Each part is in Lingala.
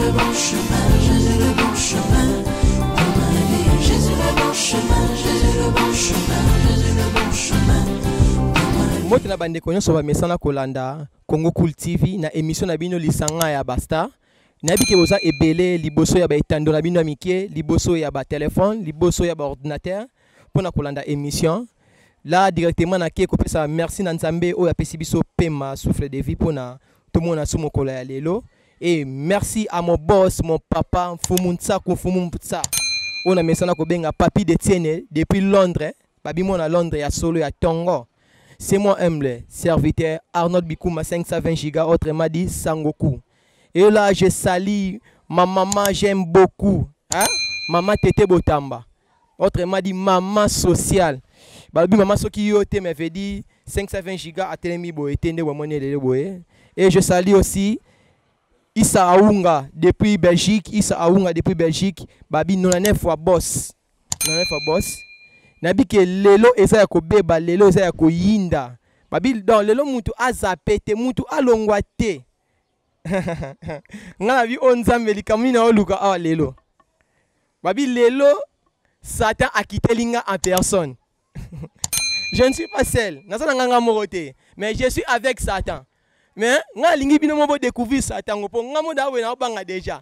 le bon chemin, Jésus le bon chemin pour ma vie. Jésus le bon chemin, Jésus le bon chemin, Jésus le bon chemin pour ma vie. Motela bande konyo so ba mesana kolanda Congo Cool TV na émission na bino lisanga ya basta. Na bike boza ebele liboso ya ba etando na bino mike, liboso ya ba téléphone, liboso ya ba ordinateur pour na kolanda émission. Là directement na ke kopesa merci na Nzambe o ya pesi biso pema souffle de vie pour na tout monde na sumo kola ya lelo. Et merci à mon boss, mon papa, Fumunsa Kufumuntsa. On a mesana ko benga papi de Tiene depuis Londres, babi mon à Londres ya solo ya Tongo. C'est moi humble serviteur Arnold Bikouma 520 giga autrement dit Sangoku. Et là je salue ma maman, j'aime beaucoup, hein? Maman Tete Botamba. Autrement dit maman sociale. Babi maman soki yote me veut dire 520 giga à telemi boye tende wa monnaie de boye. Et je salue aussi Issa Aounga depuis Belgique, Issa Aounga depuis Belgique, babi 99 fois boss. 99 fois boss. Nabi ke lelo eza ya ko beba, lelo eza ya ko yinda. Babi dans lelo mutu azapete, mutu alongwa te. Nga nabi onzambe likamina oluka awa lelo. Babi lelo Satan a quitté linga en personne. Je ne suis pas seul. Nazana nganga morote, mais je suis avec Satan. Mais nga lingi bino mo découvrir Satan po nga mo dawe na obanga déjà.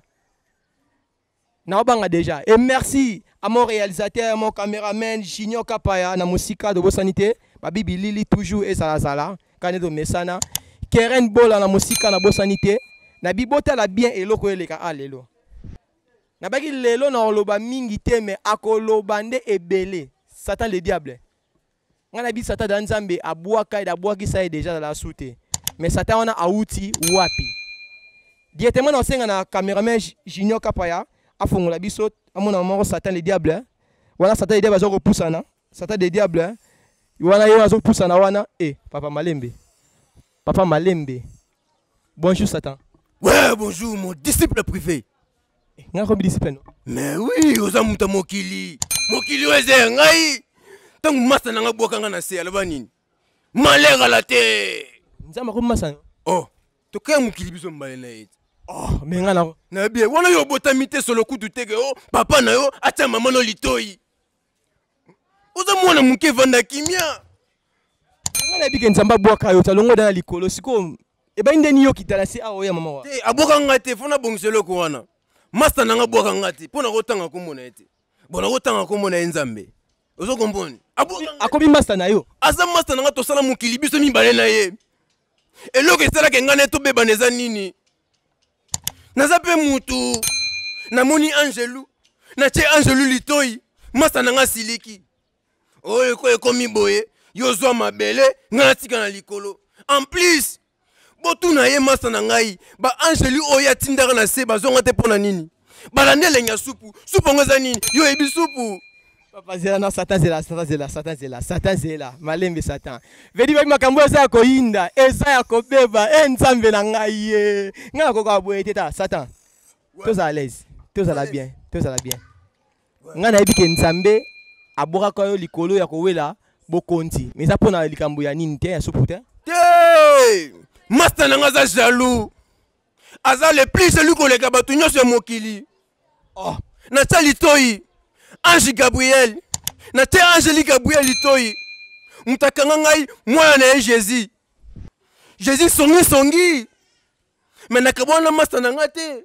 Na obanga déjà. Et merci à mon réalisateur, mon caméraman Junior Kapaya na musika de Bosanité, babi bilili toujours et sala kanedo mesana. Keren Bola na musika na Bosanité, na bibota la bien eloko eleka alelo. Na baki lelo na oloba mingi te mais akoloba nde ebele. Satan le diable. Nga na bi Satan dans Nzambe abwaka et abwaki ça est déjà dans la soute. Mais Satan on a outi wapi. Directement dans senga na caméraman Junior Kapaya afongola biso amona moko Satan le diable. Wana Satan le diable azoko poussana. Satan le diable. Wana yo azoko poussana wana papa Malembe. Papa Malembe. Bonjour Satan. Ouais, bonjour mon disciple privé. Nga ko disciple no. Mais oui, oza muta mokili. Mokili weze ngai. Tangu masa nanga bwakanga na se alaba nini. Malera la te. Nzama ko masa. Oh, to kaya mokili biso mbale na yete. Oh, mais nga na. Na bien, wana yo botamite solo kutu tege oh, papa na yo atia mama no litoi. Oza mwana muke vanda kimia. Nga na bike nzamba bwaka yo talongo dana likolo siko eba ndeni yo kitala si awo ya mama wa. Te abwaka te fona bongselo ko wana. Master nanga bwaka ngati pona kotanga komona ete. Bona kotanga komona Nzambe. Ozo komponi. Akobi master na yo. Asa master nanga to sala mokili biso mibale na ye. Eloko esala ke ngane to beba neza nini. Naza pe mutu. Namoni Angelu. Na che Angelu litoi. Master nanga siliki. Oye ko ekomi boye. Yo zwa mabele ngana tika na likolo. En plus botu na ye master na ngai ba Angelu oya tindaka na se bazonga te pona nini. Balandele nya supu. Supu ngoza nini? Yo ebi supu. Papa zela na Satan zela. Malembe Satan. Vedi baki makambo eza ko yinda, eza ya ko beba, Nzambe na ngai ye. Nga ko ka boye teta Satan. Tous à l'aise. Tous à la bien. Nga na ebike Nzambe aboka ko yo likolo ya ko wela bokonti. Mais ça pona likambo ya nini te ya supu te? Hey! Master nanga za jaloux. Aza le plus celui ko leka batu nyonso ya mokili. Oh, na tali toi. Ange Gabriel. Na te Angélique Gabriel litoi. Mutakanga ngai mwana na Jésus. Jésus songi. Mais nakabona master nanga te.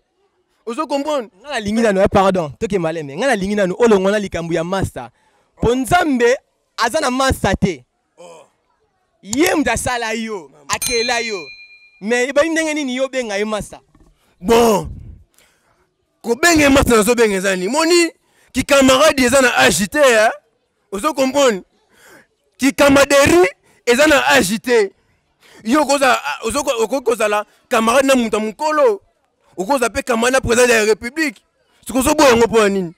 Ozo comprendre? Nga lingi nanu pardon, toke maleme. Nga lingi nanu olongona likambo ya master. Po Nzambe azana master te. Ye mdasala yo, akela yo. Mais iba ndenge nini yo benga yo master. Bon. Ko benga master zo benga zani. Moni ki camarade ezana agité hein. Ozo comprendre? Ki camaraderie ezana agité. Yo koza ozo la camarade na muta mukolo. Okoza pe camarade président de la République. Ce kozo bo ngo po nini?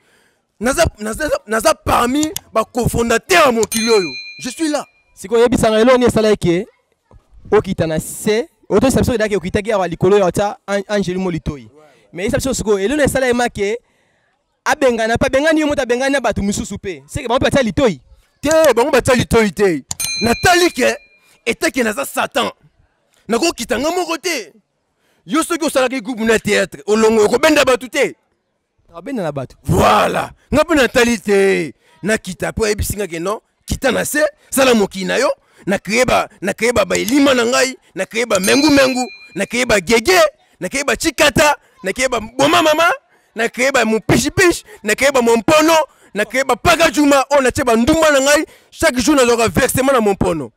Naza parmi ba cofondateur mokili oyo. Je suis là. Siko yebisanga elo ni esala eke okitana se oto sabso dake okitaki ya likolo ya ta Angelu Molitoi. Mais sabso siko elo ni esala emake abengana pa bengani yo mota bengana batu mususu pe. Seke ba pata litoi. Te ba pata litoi te. Natali ke etake naza Satan. Nako kitanga moko te. yo soki osalaki groupe na théâtre olongo okobenda bato te abenda na bato voilà nga mpe natali te nakita mpo ayebisinga ke non kita na se sala mokili na yo nakreye baelima na ngai nakreye bamengumengu nakreye bagege nakreye bachikata nakreye baboma mama nakreye bamopishipishi nakreye bamompono nakreye bapaka juma oyo natie bandumba na ngai chaque jour nazwaka versement na mompono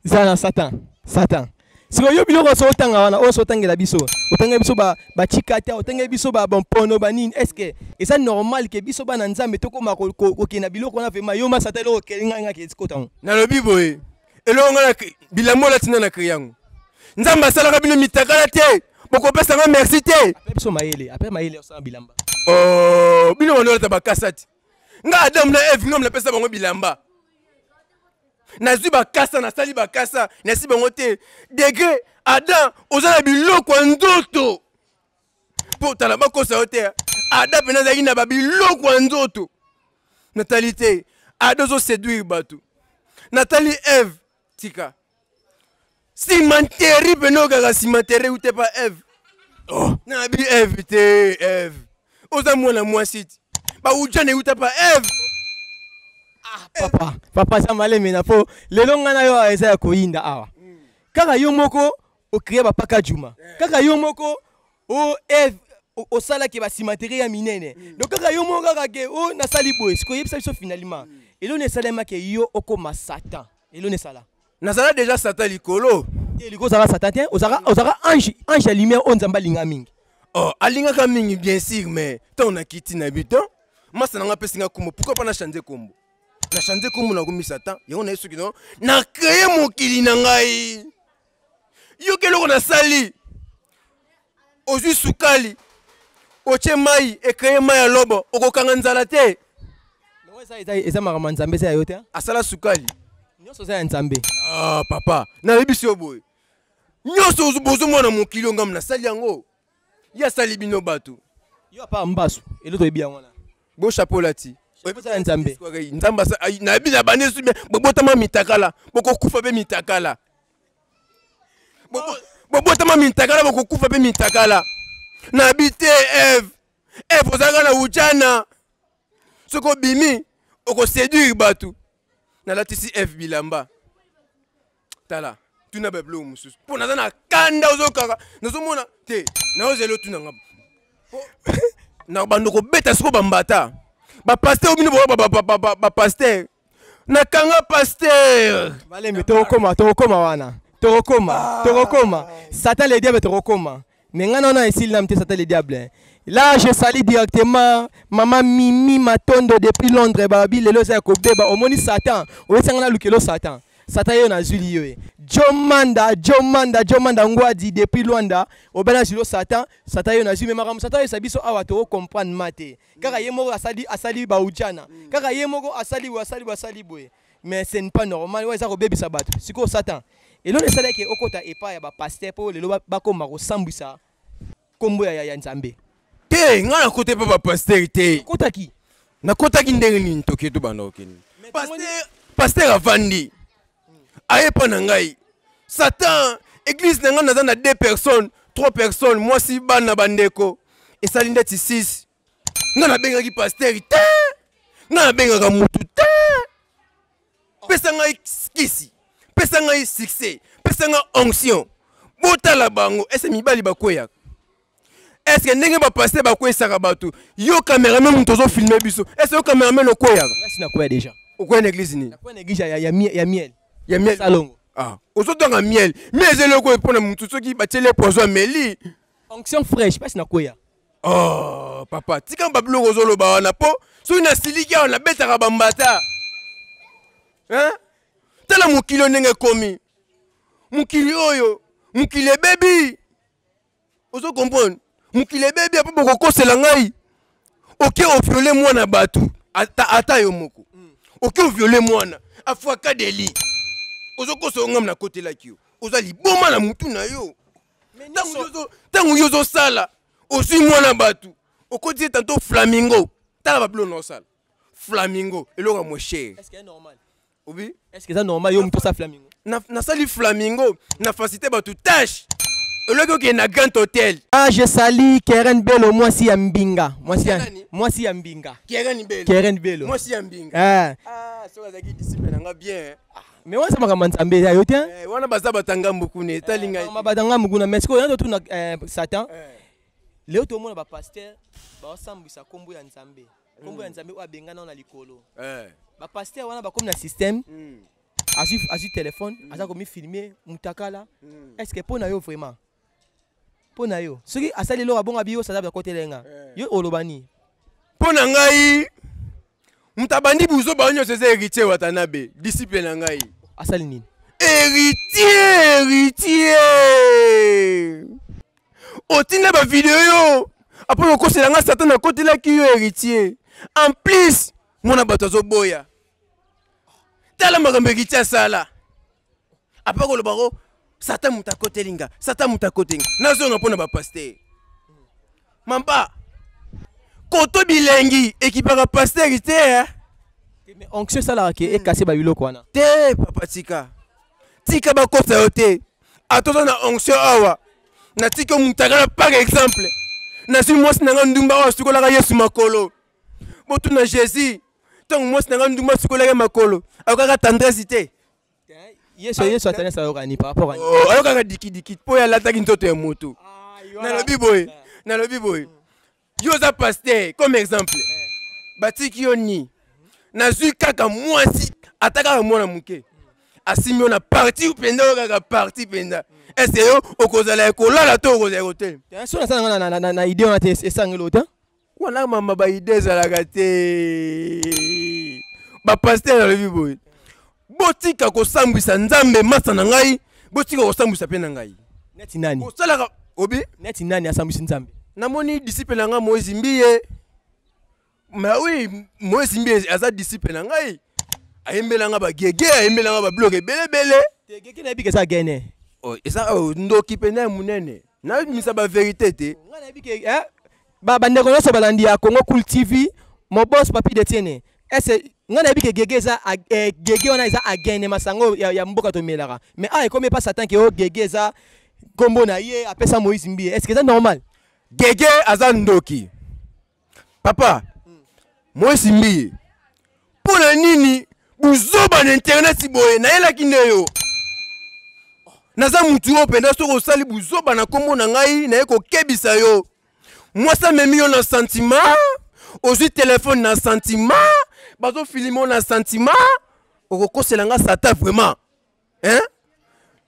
zala satan sikoyo biloko so otanga wana oyo so otangela biso otanga biso bachikata otanga biso bampono banini estce eza normal ke biso bana nzambe tokoma kokenda biloko wana vraimen yo masata eloko okelinga ngaki esikotango nalobi boye eloko nga bilamo olatina na kri yango nzambe asalaka bino mitakala te bokopesanga merci te apres biso mayele apres mayele osala bilamba bino bando olata bakasa te nga adamu na eve nga napesa bango bilamba nazwi bakasa nasali bakasa nasi bango te degre adam oza na biloko ya nzoto mpo tala bakosa yo te adam mpe nazalaki na babiloko ya nzoto natali te adam ozoséduire bato natali eve tika simanteri mpe nokaka simanteri ute pa eve nabi eve te eve oza mwana mwasi ti baujana euta pa eve papa eza maleme na po lelo ngai na yo eza ya koyinda awa kaka yo moko okreye bapaka juma kaka yo moko eve osalaki basimateri ya minene donc kaka yo moko kaka ke nasali boye sikoyebisa biso finalement eloni esalemaki yo okoma satan eloni esala nazala déjà satan likolo liko ozala satan te ozala ange ya lumière oyo nzambe alinga mingi alingaka mingi bien sûr mais ntango nakiti na bito masa nanga apesinga kombo pourquoi pas na change kombo na change kombo nakomi satan yango na ye soki no na kreye mokili na ngai yoki eloko nasali ozwi sukali otie mai ekreye mai ya lobo okokanga nzala te eza makambo ya nzambe eza ya yo te asala sukali nyonso eza ya nzambe papa nayebisi yo boye nyonso bozomona mokili yo ngamu nasali yango ye asali bino bato yo apa mbasu elo toyebi yango wana bochapeau ti eza ya nzambe nzambe nayebi na bane sume bobotama mitakala bokokufa mpe mitakala bobotama mitakala bokokufa mpe mitakala nayebi te eve ozalaka na ujana soki obimi okoséduire bato nalatisi eve bilamba tala tuna babilo mosusu mpo naza na kanda ozokaka nazomona te naozela otunanga na bando kobeta siko bambata bapaster obino bapaster nakanga paster balemi tokokoma wana tokokoma satan le diable tokokoma mais ngai naona esili na mte satan le diable là je salue directement maman Mimi Matondo depuis Londres babi lelo za kobeba omoni satan oyesanga na lukelo satan yo nazuli yo Jomanda ngwadi depuis Luanda obela silo satan yo nazuli mais makambo satan yo sabiso awa to comprendre mate kaka ye moko asali ba ujana kaka ye moko asali boye mais c'est pas normal ouais ça kobebisa bato siko satan et l'on essaie que okota epa ya ba pasteur po lelo bakoma ko sambwisa kombo ya nzambe te nga nakote mpe bapaster te nakotaki ndenge nini toke to banda okeni paster avandi ayepa na ngai satan église na ngai naza na 2 personnes 3 personnes mwasi bana bandeko esali ndeti 6 nga nabengaki paster te nga nabengaka mutu te pesa ngai kisi pesa ngai succès pesa ngai onction botala bango ese mibali bakweyaka est-ce ndenge bapaster bakwesaka bato yo cameraman mutu ozofilme biso est-ce yo cameraman okweyaka ngasi nakoya déjà okweya na église nini nakoya na église ya miel salongo ozotanga miel mais eloko mpona mutu soki batiele poison ameli onction fraîche pasi nakoya papa tika babiloko ozoloba wana mpo soki nasiliki awa nabetaka bambata tala mokili ndenge ekomi mokili oyo mokili ebebi ozokomprendre mokili ebebi apo bokokosela ngai oke oviole mwana bato ata yo moko oke oviole mwana afwaka deli ozokosa ngam na kotelaki yo oza liboma na mutu na yo ntango yo ozosala ozwi mwana bato okoti tanto flamingo tala babilo na osala flamingo eloko mo cher est-ce que c'est normal yo mutu sa flamingo nasali flamingo na facilité bato tâche Eloko qui est na Grand Hotel. Ah, je salue Keren Bello, moi si Mbinga. Moi si Mbinga. Keren Bello. Keren Bello. Moi si Mbinga. Ah, so azaki discipline nga bien. mais moi ça m'a commencé à mbéza yo tiens. Wana baza batanga mbukune talinga. Ma badanga muguna mais ko yando tuna Satan. Leo to mona ba pasteur ba sambisa kombo ya Nzambe. Kombo ya Nzambe wa bengana na likolo. Ba pasteur wana ba comme na système. Azu téléphone, aza komi filmer mutakala. Est-ce que pona yo vraiment? Pona yo. Soki asali lo abonga bio ça za côté lenga. Yo olobani. Pona ngai mutabandi buzo ba onyo sese héritier Watanabe, disciple na ngai. Asali nini? Héritier. Otina ba vidéo yo. Après ko sela nga Satan na côté la ki yo héritier. En plus, mona bato zo boya. Tala makambo héritier sala. Après ko lo baro Satan muta côté linga, Satan muta côté. Nazo nga pona ba pasteur. Mamba. Koto bilengi équipera pasteur héritier. Mais onction sala ke e cassé ba biloko wana. Te papa tika. Tika ba kosa yote. Atoza na onction awa. Na tika mutagala par exemple. Na si mwasi na ndumba wa sukola ka Yesu makolo. Botu na Jésus. Tant mwasi na ndumba sukola ka makolo. Akaka tendresse te. Yesu atane sa yorani par rapport à. Oh, ayokaka diki po ya lataki ntoto ya moto. Na lobi boy. Na lobi boy. Yo za pasteur comme exemple. Batiki yo ni. Nazui kaka mwasi ataka mwana muke. Asimi on a parti ou penda kaka parti penda. Est-ce yo okozala ekolala to okozala hotel. So na idée on a esangelo ta. Wana mama ba idée za la gâté. Ba pasteur na lebi boy. Botika ko sambisa Nzambe masa na ngai, botika ko sambisa pe na ngai. Neti nani? Ko sala obi? Neti nani asambisa Nzambe? Namoni disciple na nga Moïse Mbiye. Mais oui, Moïse Mbiye aza disciple na ngai. Ayembela nga ba gege, ayembela nga ba bloke bele. Te gege na bike sa gene. Oh, esa ndoki pena munene. Na misa ba vérité te. Nga na bike ba bandeko nyonso balandi ya Congo Cool TV, mon boss Papi de Tiene. Est-ce nga na bike gege za gege wana za agene masango ya mboka to melaka. Mais comme pas Satan ke o gege za kombo na ye apesa Moïse Mbiye. Est-ce que c'est normal? Gege aza ndoki. Papa, Moïse Mbiye. Pona nini buzoba na internet boye na yela kineyo. Naza mutu o penda soko sali buzoba na kombo na ngai na yeko kebisa yo. Moi ça me mis en sentiment. Aujourd'hui téléphone na sentiment. Bazo filimo na sentiment. Oko selanga Satan vraiment. Hein?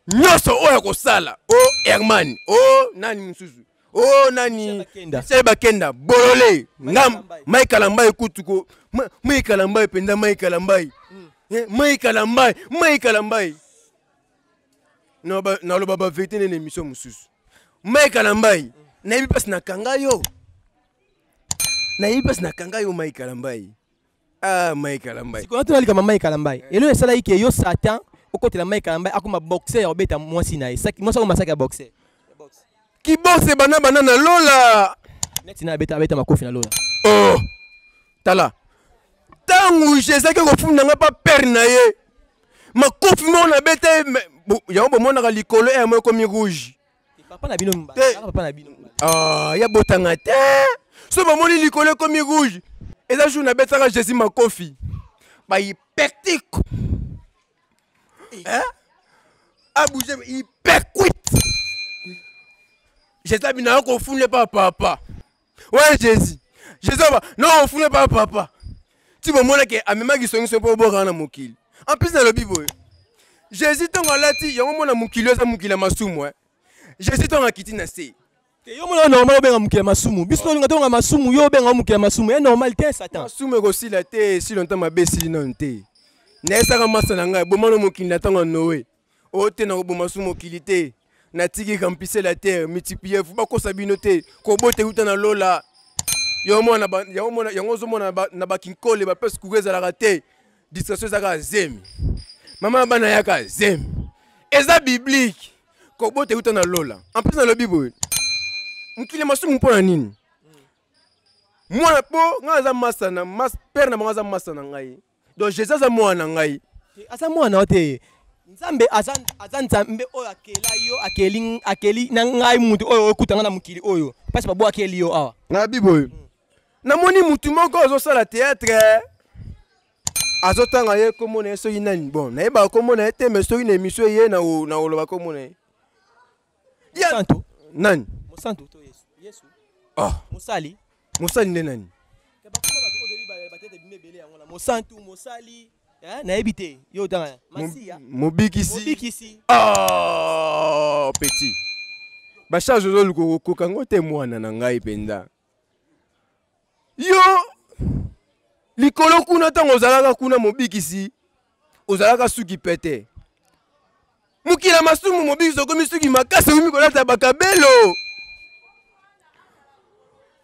Nyoso oya ko sala. Oh Herman. Oh nani mususu. Oh nani. Seba kenda. Bolole. Ngam. Mike Alambai kutuko. Mike Alambai penda Mike Alambai. Mike Alambai. Mike Alambai. Na lo baba vérité na émission mususu. Mike Alambai. Na yibi pas na kanga yo. Na yibi pas na kanga yo Mike Alambai. Ah Mike Alambai. Ko to alika Mike Alambai. Elo esala ike yo Satan okotela Mike Alambai akuma boxer obeta mwasi na ye. Mwasi ko masaka boxer. Ki boxe bana na lola. Neti na beta makofi na lola. Oh. Tala. Tangu Jésus ko funda nga pa père na ye. Makofi mo na beta ya bo mona ka likolo e mo komi rouge. Papa na bino mba. Papa na bino. Ah, ya botanga te. So ba moni likolo komi rouge. Eza jour na beta ka Jésus makofi. Ba hypertic. Hein? A bouger hyperquit. Jésus bina ko fune pas papa. Ouais Jésus. Jésus ba non on fune pas papa. Tu vas mona ke amema ki songi so po boka na mokili. En plus dans le Bible. Jésus tonga lati yango mona mokili eza mokili masumu. Jésus tonga kiti na se. Yo mona normal benga mukela masumu. Biso nga tonga masumu yo benga mukela masumu. E normal te Satan. Masumu ko sila te si longtemps mabesi non te. Na esaka masa na ngai bomano mokili na tonga Noé. O te na bo masumu mokili te. Na tiki kampise la terre multiplier fu ba ko sabino te. Ko bote uta na lola. Yo mona yango zo mona na ba kinkole ba pes kuweza la rate. Distraction zaka zemi. Mama bana yaka zemi. Eza biblique. Ko bote uta na lola. En plus dans le Bible. Mukile masumu mpona nini? Mwana po ngaza masana, mas père na ngaza masana ngai. Donc Jésus za mwana ngai. Asa mwana ote. Nzambe azan nzambe oyo akela yo akeli na ngai mutu oyo okutanga na mukili oyo parce babo akeli yo awa na biboyo namoni mutu moko azosala théâtre azotanga ye komona ye soki nani bon nayeba komona ye te mais soki na émission ye na oloba komona ye Mosanto nani Mosanto to Yesu Mosali nde nani Mosanto Mosali nayebi te yo tanga Masia mobikisi petit bacharge ozoluka kokango te mwana na ngai mpenza yo likolo kuna ntango ozalaka kuna mobikisi ozalaka suki pete mokila masumu mobikisi okomi suki makasi okomi kolata bakabelo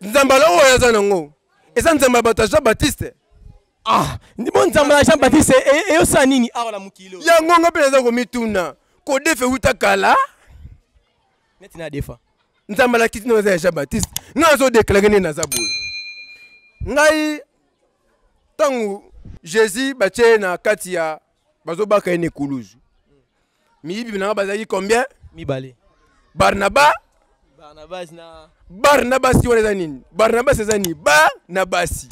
nzambala oyo aza nango eza nzambala bato ya Jean Baptiste ndimo nzambala Jean Baptiste eyosa nini awa na mokilo yango nga mpe naza komituna kodefe wuta kala neti na defa nzambala kiti na eza ya Jean Baptiste nga azodeklare nde naza boye ngai ntango Jésus batie na kati ya bazobaka ye na ekuluzu miyibi nanga bazalaki combien mibale Barnabas wana eza nini Barnabas eza nini Barnabasi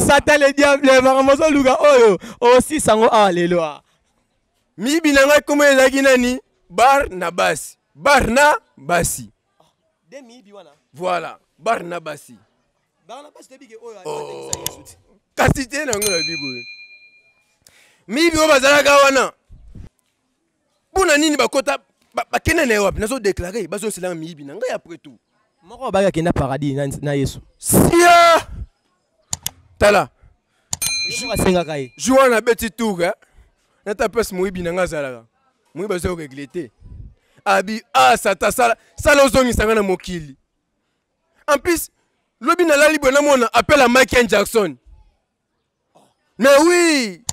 Satan le diable makambo luga oyo aussi sango awa lelo miyibi nanga komo ezalaki nani Barnabasi de miyibi wana voilà Barnabasi tebike oyo kasi te nango na bible miyibi oyo bazalaka wana mpona nini bakota bakende na ye wapi nazodeklare bazoselanga miyibi na ngai après tout moko baki akenda paradis na Yesu sia tala asengaka ye jour wana abeti tour nata place moyibi na ngai azalaka moyibi azoregle te abi sata sala ozongisa ngai na mokili en plus lobi nalali boye namona appelle à Michael Jackson mais oui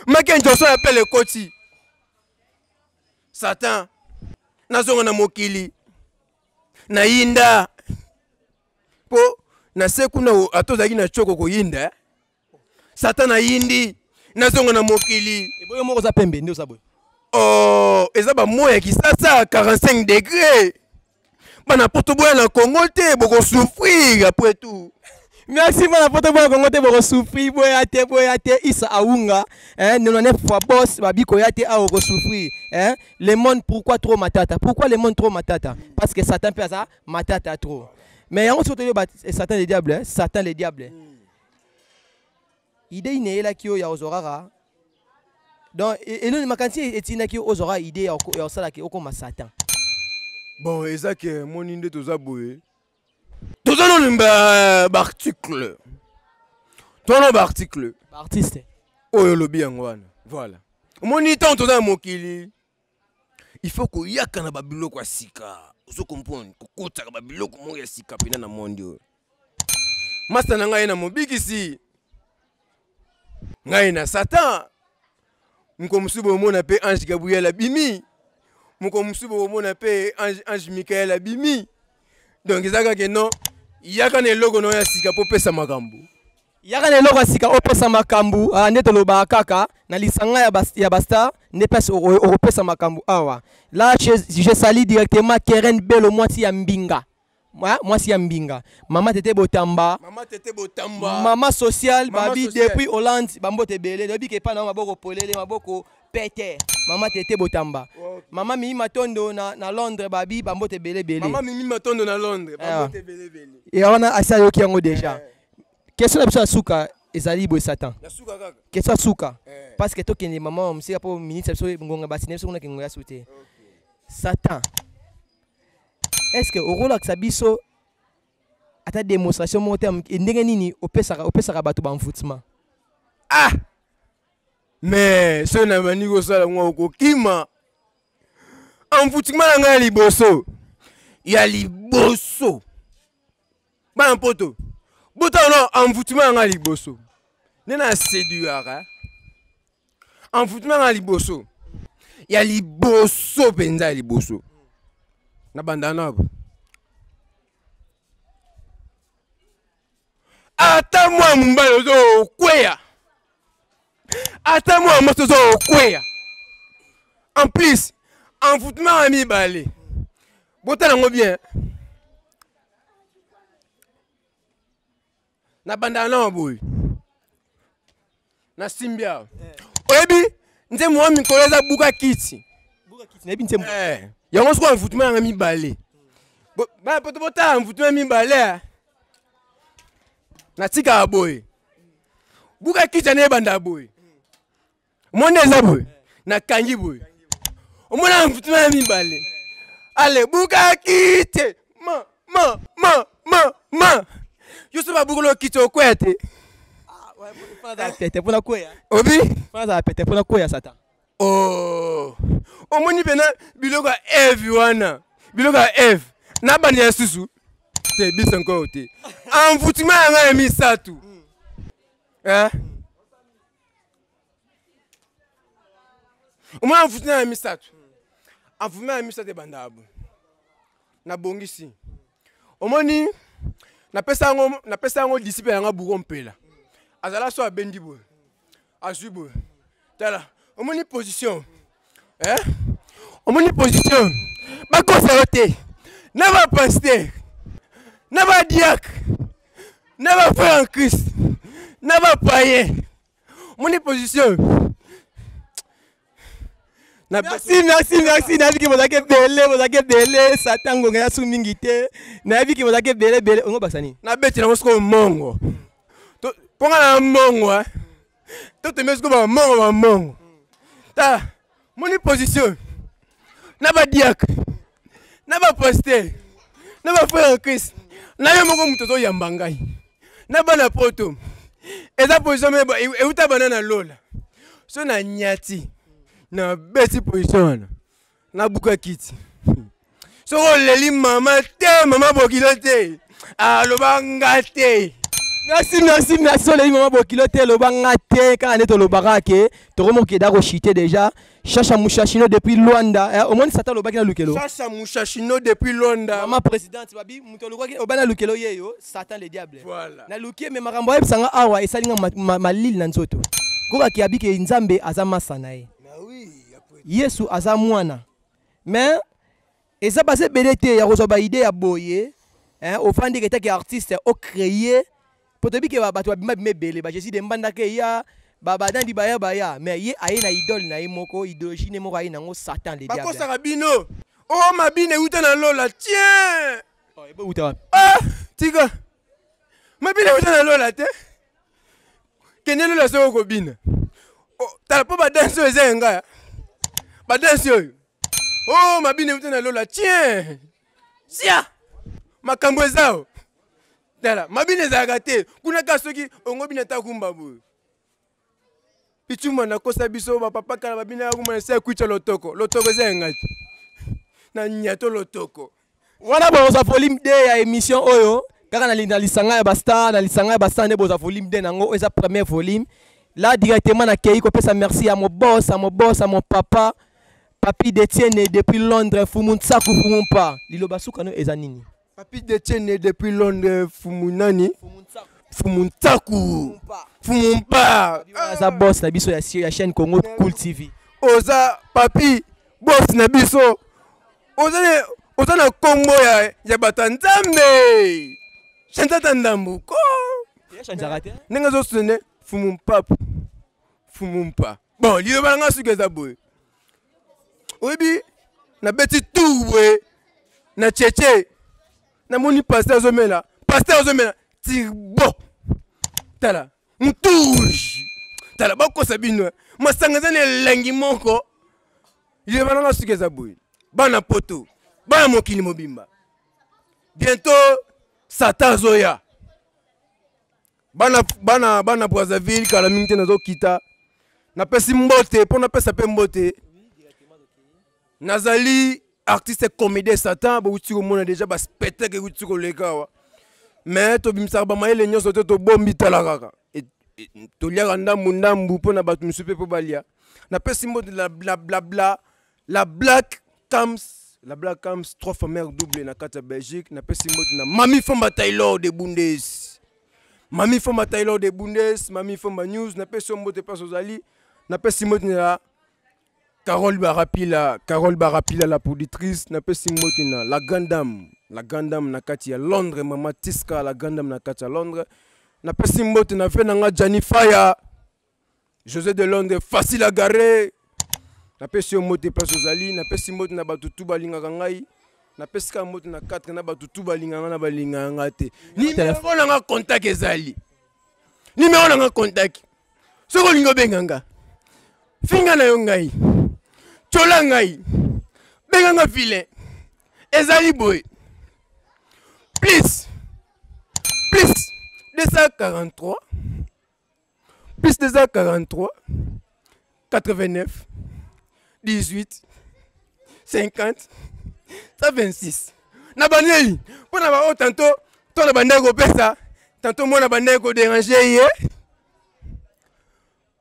Michael Jackson appelle ekoti Satan nazonga na mokili na yinda po na se kuna atozaki na choko koyinda Satan na yindi nazonga na mokili eboyo moko za pembe ndio saboy eza ba moya kisasa 45 degrés bana poto boya na Congo te boko souffrir après tout merci bana poto boya Congo te boko souffrir boya te isa aunga 99 fois boss babiko ya te a ko souffrir le monde pourquoi trop matata le monde parce que Satan peut ça matata trop mais yango surtout Satan le diable idée ine la kio ya ozorara donc eloni makanti etina ki ozora idée ya osala ki okoma Satan bon eza ke moni nde toza boye toza no barticle tono barticle artiste oyo lobi yango wana voilà moni tant toza mokili il faut koyaka na babiloko ya sika ozo comprendre kokota ba biloko mo ya sika pena na monde oyo masta na ngai na mobikisi ngai na Satan mko musubo mona pe Ange Gabriel bimi mko musubo mona pe Ange Michael abimi donc ezaka ke non yaka na eloko no ya sika po pesa makambo yaka na eloko ya sika opesa makambo nde toloba kaka na lisanga ya basta ne pesa opesa makambo awa là je salue directement Keren Belo mwasi ya mbinga mama tete botamba mama social babi depuis Hollande bambote belé lobi ke pa na maboko polele maboko pete mama tete botamba mama mimi matondo na Londres babi bambote belé mama mimi matondo na Londres bambote belé et ona asa yoki yango déjà question na biso suka ezali boy Satan na suka kaka question suka parce que tokende mama msika po ministre biso ngonga basine biso kuna kingo ya souté Satan est-ce que au rôle que biso ata démonstration mo terme ndenge nini opesaka bato ba mfoutima mais ce na bani ko sala ngo ko kima mfoutima na ngali liboso ya liboso ba mpoto bota no mfoutima na ngali liboso nena séduire mfoutima na liboso ya liboso penza liboso na bandana bo ata mwa mumbai ozo kweya ata mwa moto zo okweya en plus envoûtement à mibale botala ngo bien na banda na boy na simbia oyebi nze mwa mikolo eza buka kiti yango soko envoûtement à mibale ba poto botala envoûtement à mibale na tika boy buka kiti na banda boy monde eza boy na kangi boy omona envoûtement à mibale allez buka kiti ma yo so ba bukolo kiti okwete pona koya obi fana pete pona koya satan oh omoni bena biloko Eve wana biloko Eve na bani ya susu te bisa encore te envoûtement ya misatu omona envoûtement ya misatu envoûtement ya misatu bandabu na bongisi omoni na pesa ngo disciple yanga buko mpela azala so abendi boy azui boy tala omoni position omoni position ba conservateur na ba pasteur na ba diacre na ba frère en Christ na ba païen omoni position merci nabiki bozake bele satan ngonga ya su mingi te nabiki bozake bele ongo basani na beti na mosiko mongo to ponga na mongo to te mesko ba mongo ta moni position na ba diacre na ba pasteur na ba frère en Christ na yo moko muto to yamba ngai na bana poto eza position me e uta banana lola so na nyati na beti position na buka kiti so leli mama te mama bokilo te alobanga te merci leli mama bokilo te lobanga te kana neto lobaka ke tokomo ke dako chité déjà Chacha Mouchachino depuis Luanda au moins satan lobaki na lukelo Chacha Mouchachino depuis Luanda mama présidente babi muto lobaki obana lukelo yeyo satan le diable voilà na lukie me makambo ebsanga awa esalinga malili na nzoto koka ki abike nzambe azama sanae Yesu aza mwana mais eza basé belete ya kozwa ba idée ya boye ofandi ke taki artiste o créer potobi ke bato babima bimebele ba Jésus de mbanda ke ya babadandi baya mais ye aye na idole na ye moko idéologie ne moko aye nango satan le diable bakosaka bino oh mabine uta na lola tiens oh ebo uta tika mabine uta na lola te kene lola soko kobina oh tala po ba danse eza ngaya ba danse oyo oh mabine uta na lola tiens sia makambo ezao tala mabine ezalaka te kuna ka soki ongobina ta kumba boyo pichuma na kosa biso bapapa kala babina yakuma nse kuicha lotoko eza ngati na nyato lotoko wana boza volume 2 ya émission oyo kaka na lisanga ya basta nde boza volume 2 nango eza premier volume là directement na kei ko pesa merci à mon boss à mon papa Papi Detienne depuis Londres Fumunsaku Fumumpa liloba suka no eza nini Papi Detienne depuis Londres Fumunani Fumunsaku Fumumpa za boss na biso ya chaîne Congo Cool TV oza papi boss na biso oza na kombo ya batanzambe chantata ndambuko ya chanzaka te nenga zo sone Fumumpa bon liloba nga suka eza boye oyebi na beti tuwe na cheche na moni pasteur ozomela tirbo tala mtuji tala bakosa bino masanga eza na elengi moko ye bananga suki eza boye bana poto bana mokili mobimba bientôt satan azoya bana Brazzaville kala mingi te nazokita napesi mbote mpo napesa mpe mbote nazali artiste comédien satan bauti komona déjà baspectacle euti koleka awa mais tobimisaka bamayele nyonso te tobombi tala kaka toliaka ndambu mpo na bato mosusu mpe mpo balia napesi mbote la black cams 3 fois mère double na kati ya Belgique napesi mbote na Mami Fomba Taylor de Bundes Mami Fomba News napesi mbote place ozali napesi mbote na Carole Barapila la productrice, napesi mbote na la grande dame na kati ya Londres, Mama Tiska la grande dame na kati ya Londres. Napesi mbote na fe nanga Johnny Fire, José de Londres, facile à garer. Napesi mbote place ozali, napesi mbote na batutu balingaka ngai. Napesi ka mbote na 4 na batutu balingaka na balingaka te. Numéro nanga contact ezali. Numéro nanga contact. Soko lingo benganga. Finga na yo ngai. Chola ngai. Benganga vilain. Ezali boy. Plus 243 plus 243 89 18 50 126 na baneli pona ba o tantôt to na bande ko pesa tantôt moi na bande ko déranger hier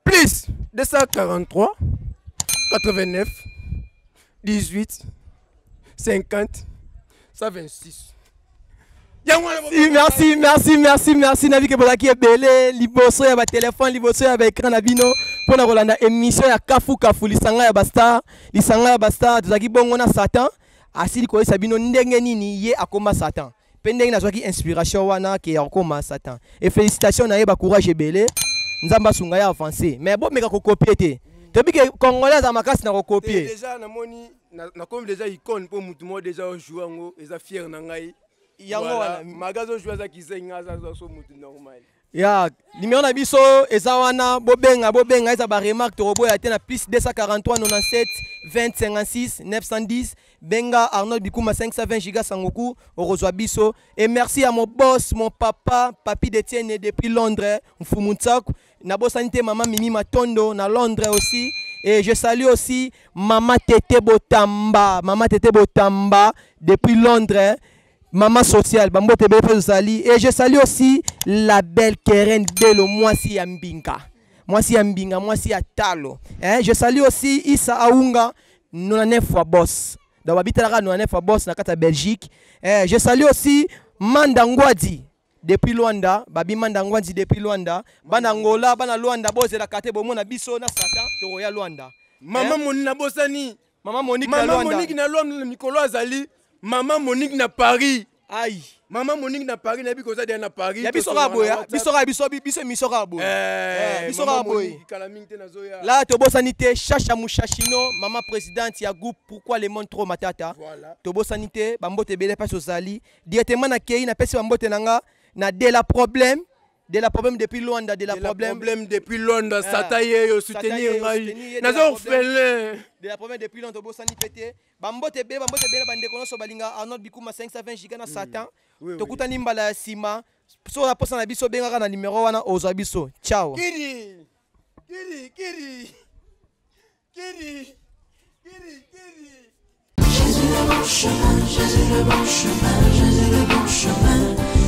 plus 243 89 18 50 126. Merci Navi Kebolaki ebele liboso ya ba téléphone liboso ya ba écran na bino pona kolanda émission ya Kafu lisanga ya Basta tozaki bongo na Satan asili ko sabino ndenge nini ye akoma Satan pe ndenge nazwaki inspiration wana ke akoma Satan et félicitations na ye ba courage ebele nzamba sunga ya avancer mais bon meka ko copier te tobi ke congolais za makasi na ko copier déjà na moni na comme déjà icône pour mutu mo déjà jouer ngo eza fier na ngai. Voilà. Magazo jouer za kizenga za so mutu normal. Ya, numéro na biso ezawana bobenga eza ba remarque to robo ya tena plus 243 97 20 56 910 benga Arnold Bikuma 520 giga sangoku orozwa biso et merci à mon boss mon papa Papi Detienne depuis Londres Mfumuntaku na bosanité maman Mimi Matondo na Londres aussi. Et je salue aussi Maman Tete Botamba depuis Londres. Maman sociale, Bambote Bebe Zali. Et je salue aussi la belle Keren Bello, moi si Ambinga, moi si Atalo. Je salue aussi Issa Aounga, nous avons 9 fois boss. Dans Wabitara, nous avons 9 fois boss dans la Belgique. Je salue aussi Mandangwadi depuis Luanda, Babi Mandangwadi depuis Luanda. Banangola, Bana Luanda, Boze la Kate, Bomona Biso, na Satan, Toroya Luanda. Maman Monique na Bosani. Maman Monique na Luanda. Maman Monique na Luanda, Nicolas Azali. Maman Monique na Paris. Aïe. Maman Monique na Paris, na biko za na Paris. Ya biso raboya, biso misora boy. Misora boy. Là to bosanité chacha mushashino, maman présidente ya groupe pourquoi le monde trop matata. Voilà. To bosanité bambote bele pas ozali. Directement na kei na pesi bambote nanga na de la problème depuis Luanda, de la problème depuis Luanda, Sataye yo soutenir ngai. Nazo fele. De la problème depuis Luanda bosani pété. Bambote bele bande kono so balinga Arnold Bikuma 520 giga na Satan. To kutani mbala sima. So la posa na biso benga na numéro wana ozwa biso. Ciao. Kiri. Jésus le bon chemin, Jésus le bon chemin, Jésus le bon chemin.